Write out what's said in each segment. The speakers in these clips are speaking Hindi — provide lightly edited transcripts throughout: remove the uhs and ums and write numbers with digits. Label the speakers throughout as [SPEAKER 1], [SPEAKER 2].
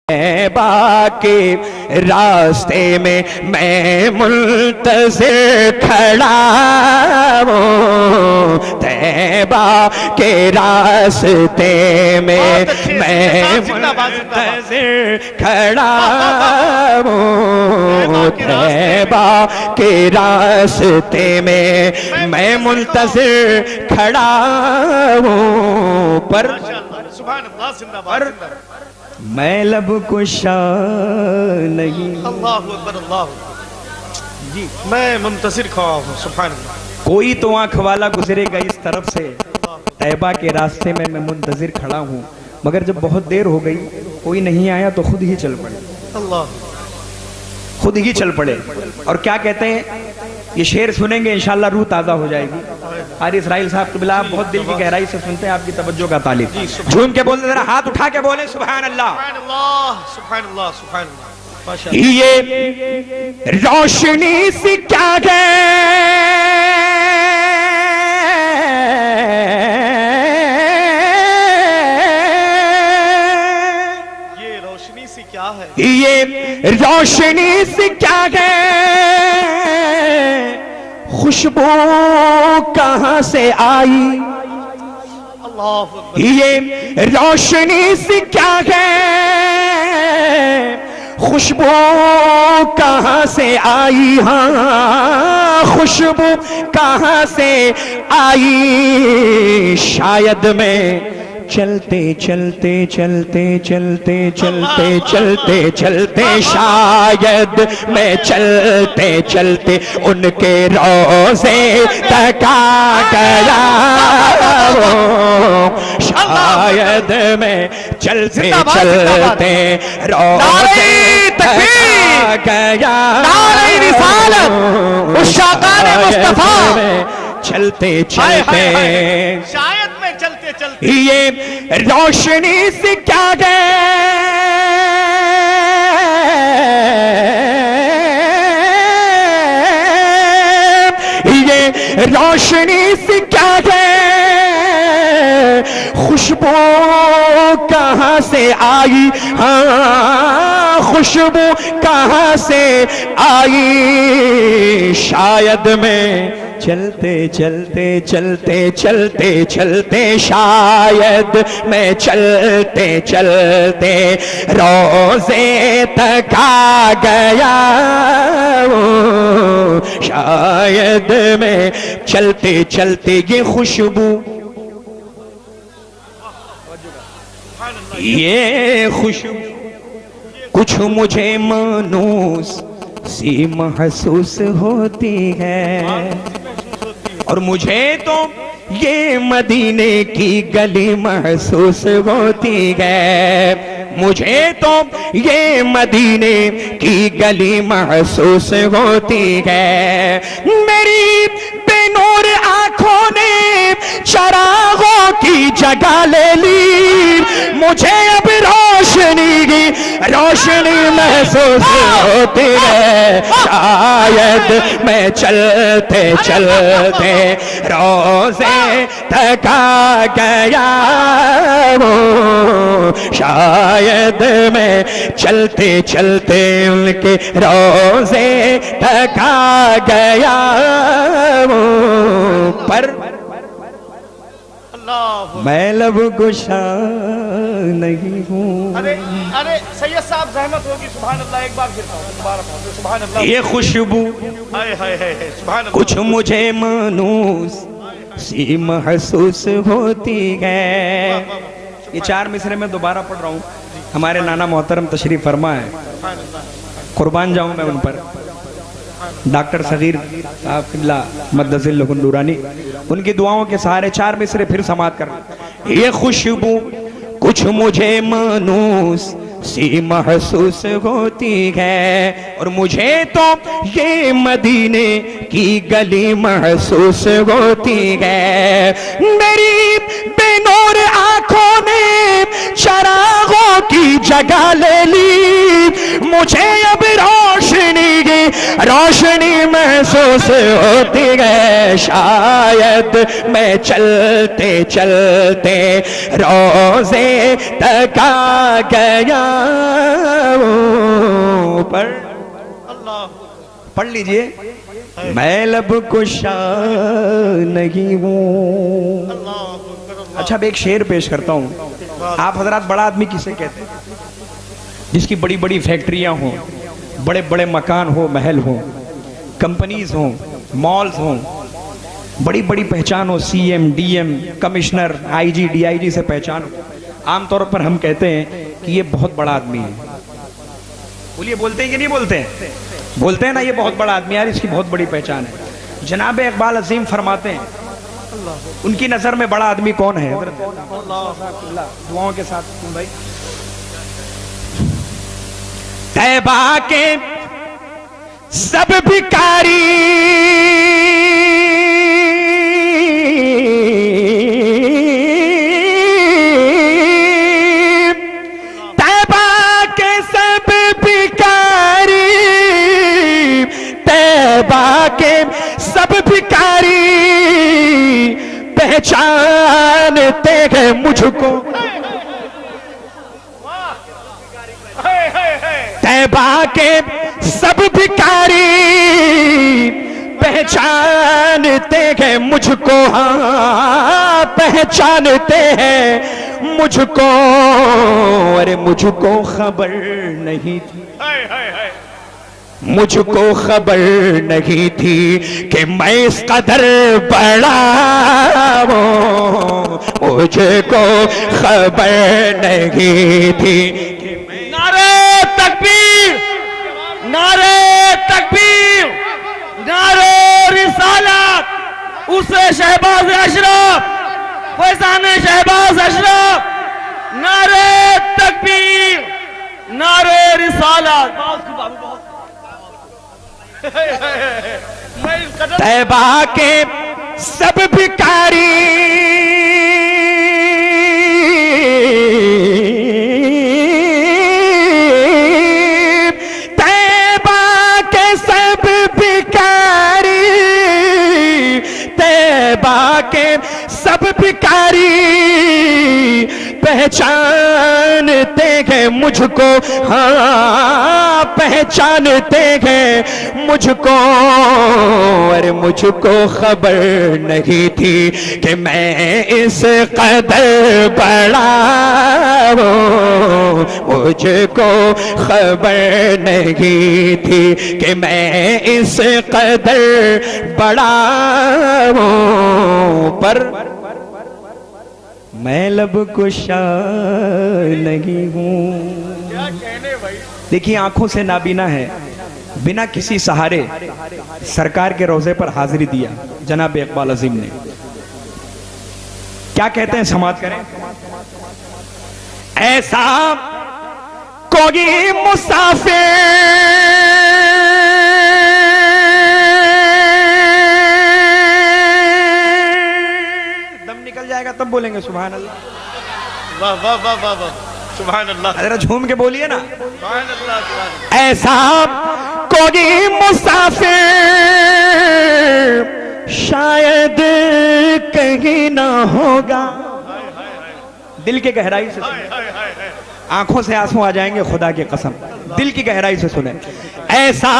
[SPEAKER 1] तैबा के रास्ते में मैं मुंतज़िर खड़ा हूँ, तैबा के रास्ते में मैं मुंतज़िर खड़ा हूँ, तैबा के रास्ते में मैं मुंतज़िर खड़ा हूँ। पर मैं लब कुशा नहीं,
[SPEAKER 2] अल्लाहु अकबर अल्लाह जी, मैं मुंतज़िर खड़ा हूँ। सुभान अल्लाह।
[SPEAKER 1] कोई तो आंख वाला गुजरेगा इस तरफ से, तैबा के रास्ते में मैं मुंतज़िर खड़ा हूँ, मगर जब बहुत देर हो गई कोई नहीं आया तो खुद ही चल पड़े,
[SPEAKER 2] अल्लाह
[SPEAKER 1] खुद ही चल पड़े। और क्या कहते हैं, ये शेर सुनेंगे इंशाल्लाह रूह ताज़ा हो जाएगी। हारिस इस्राइल साहब तो बिला आप बहुत दिल की गहराई से सुनते हैं, आपकी तवज्जो का तालिब। झूम के बोलते, जरा हाथ उठा के बोले सुभान अल्लाह।
[SPEAKER 2] सुभान अल्लाह सुभान अल्लाह।
[SPEAKER 1] ये रोशनी सी क्या है,
[SPEAKER 2] ये रोशनी सी क्या है,
[SPEAKER 1] ये रोशनी सी क्या है, खुशबू कहां से आई,
[SPEAKER 2] अल्लाहु अकबर।
[SPEAKER 1] ये रोशनी सी क्या है, खुशबू कहां से आई, हाँ खुशबू कहां से आई, शायद मैं चलते चलते चलते चलते चलते चलते चलते शायद मैं चलते चलते उनके रोज़े तक आ गया हूँ, शायद मैं चलते चलते रोज़े तक आ गया हूँ, चलते चलते
[SPEAKER 2] शायद मैं चलते चलते।
[SPEAKER 1] ये रोशनी से क्या है, ये रोशनी से क्या है, खुशबू कहां से आई, हाँ खुशबू कहां से आई, शायद मैं चलते चलते चलते चलते चलते शायद मैं चलते चलते रोज़े तक आ गया हूँ, शायद मैं चलते चलते ये खुशबू, ये खुशबू कुछ मुझे मानूस सी महसूस होती है, और मुझे तो ये मदीने की गली महसूस होती है, मुझे तो ये मदीने की गली महसूस होती है, मेरी बेनूर आंखों ने चरागों की जगह ले ली, मुझे अब रोशनी महसूस होती है, शायद मैं चलते चलते रोज़े तक आ गया हूँ, शायद मैं चलते चलते उनके रोज़े तक आ गया हूँ, पर मैं लब गुशा नहीं हूँ।
[SPEAKER 2] अरे अरे सैयद साहब ज़हमत होगी। सुभान अल्लाह, एक बार फिर दोबारा सुभान अल्लाह।
[SPEAKER 1] ये खुशबू
[SPEAKER 2] हाय हाय हाय सुभान अल्लाह,
[SPEAKER 1] कुछ मुझे मानूस सी महसूस होती है। ये चार मिसरे में दोबारा पढ़ रहा हूँ, हमारे नाना मोहतरम तशरीफ फरमा है, कुर्बान जाऊँ मैं उन पर। डॉक्टर सगीर साहब किबला मद्दसिल नूरानी, उनकी दुआओं के सहारे चार मिसरे फिर समाप्त कर। ये खुशबू कुछ मुझे मानूस सी महसूस होती है, और मुझे तो ये मदीने की गली महसूस होती है, मेरी बेनूर आंखों ने चरागों की जगह ले ली, मुझे अब रोशनी महसूस होती है, शायद मैं चलते चलते रोज़े तक आ गया पर
[SPEAKER 2] अल्लाह
[SPEAKER 1] पढ़ लीजिए, मैं लब कुशा नहीं हूँ। अच्छा, अब एक शेर पेश करता हूँ। आप हजरात बड़ा आदमी किसे कहते हैं? जिसकी बड़ी बड़ी फैक्ट्रियां हों, बड़े बड़े मकान हो, महल हो, कंपनीज हों, मॉल्स हों, बड़ी बड़ी पहचान हो, CM, DM, commissioner, IG, DIG से पहचान हो। आमतौर पर हम कहते हैं कि ये बहुत बड़ा आदमी है। बोलिए, बोलते हैं कि नहीं बोलते हैं? बोलते हैं ना, ये बहुत बड़ा आदमी यार, इसकी बहुत बड़ी पहचान है। जनाब इकबाल अजीम फरमाते हैं, उनकी नजर में बड़ा आदमी कौन है? दुआओं के साथ भाई। तैबा के सब भिखारी के सब भिखारी पहचानते हैं मुझको। तैबा के सब भिखारी पहचानते हैं मुझको, हाँ पहचानते हैं मुझको। अरे मुझको खबर नहीं थी, मुझको खबर नहीं थी कि मैं इस कदर बड़ा हूँ, मुझको खबर नहीं थी।
[SPEAKER 2] नारे तकबीर, नारे तकबीर, नारे रिसालत, उसे शहबाज अशरफ, फैजान शहबाज अशरफ, नारे तकबीर, नारे रिसालत।
[SPEAKER 1] तैबा के सब भिखारी तैबा के सब भिखारी तैबा के सब भिखारी पहचानते हैं मुझको, हाँ पहचानते हैं मुझको। अरे मुझको खबर नहीं थी कि मैं इस कदर बड़ा हूँ, मुझको खबर नहीं थी कि मैं इस कदर बड़ा हूँ। पर मैं लब कुशा नहीं हूँ।
[SPEAKER 2] क्या कहने भाई।
[SPEAKER 1] देखिए, आंखों से नाबीना है, बिना किसी सहारे सरकार के रोजे पर हाजिरी दिया जनाब इकबाल अजीम ने। क्या कहते हैं, समाप्त करें। ऐसा कोई मुसाफिर जाएगा तब बोलेंगे सुभान अल्लाह।
[SPEAKER 2] वाह वाह वाह वाह वाह, सुभान अल्लाह।
[SPEAKER 1] जरा झूम के बोलिए ना,
[SPEAKER 2] सुभान अल्लाह, सुभान अल्लाह।
[SPEAKER 1] ऐसा कोई मुसाफिर शायद कहीं ना होगा। दिल की गहराई से सुने, आंखों से आंसू आ जाएंगे, खुदा की कसम, दिल की गहराई से सुने। ऐसा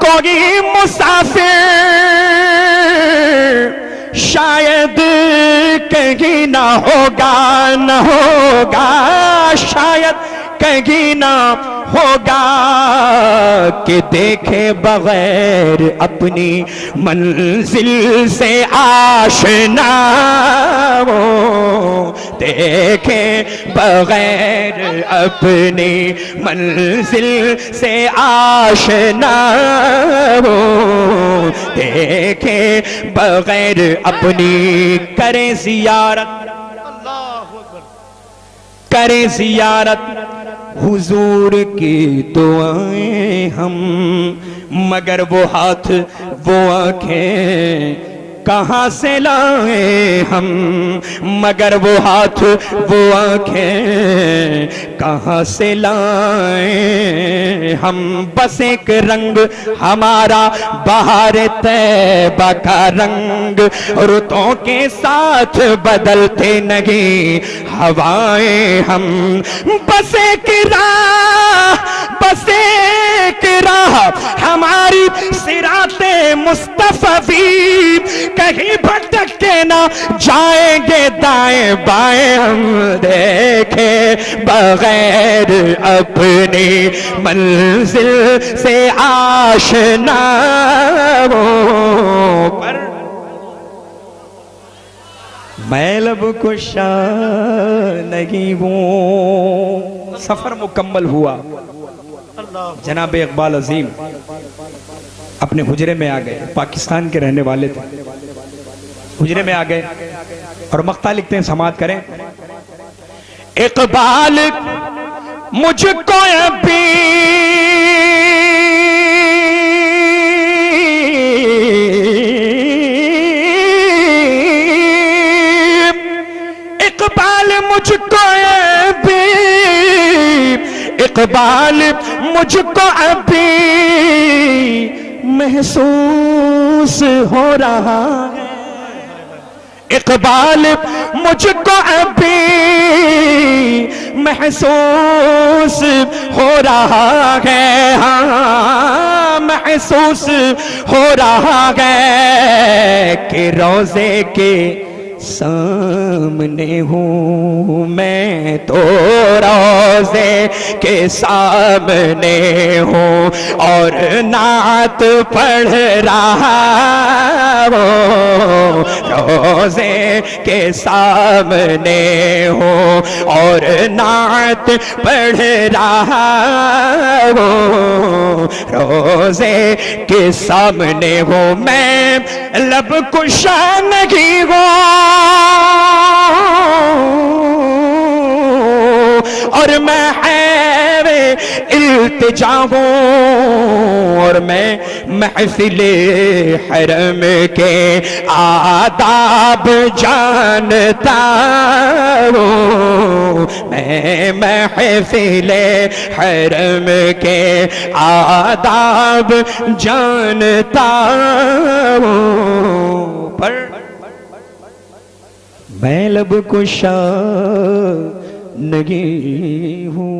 [SPEAKER 1] कोई मुसाफिर शायद कहीं ना होगा, न होगा शायद कहीं ना होगा कि देखे बगैर अपनी मंजिल से आशना हो, देखे बगैर अपनी मंजिल से आशना हो, देखे बगैर अपनी करे जियारत, करे जियारत हुजूर की दुआएं हम, मगर वो हाथ वो आंखें कहाँ से लाए हम, मगर वो हाथ वो आंखें कहाँ से लाए हम। बस एक रंग हमारा बहार तैबा का रंग, रुतों के साथ बदलते नहीं हवाएं हम। बस एक राह हमारी सिराते मुस्तफवी कहीं भटक के ना जाएंगे दाएं बाएं हम देखे बगैर अपनी मंजिल से आशना हो पर मैं लब कुशा नहीं हूँ। सफर मुकम्मल हुआ। जनाब इकबाल अजीम अपने हुजरे में आ गए। पाकिस्तान के रहने वाले थे। हुजरे में आ गए और मख्ता लिखते हैं, समात करें। इकबाल मुझको अभी इकबाल मुझको अभी इकबाल मुझको अभी महसूस हो रहा है। इकबाल मुझको अभी महसूस हो रहा है। हाँ महसूस हो रहा है कि रोजे के सामने हूँ मैं तो रोज़े के सामने हूँ और नात पढ़ रहा हूँ। रोज़े के सामने हूँ और नात पढ़ रहा हूँ। रोज़े के सामने हूँ मैं लब कुशा नहीं हूँ और मैं है इल्तिजा हूँ और मैं महफिले हरम के आदाब जानता हूँ। मैं महफिले हरम के आदाब जानता हूँ पर मैं लब कुशा नहीं हूँ।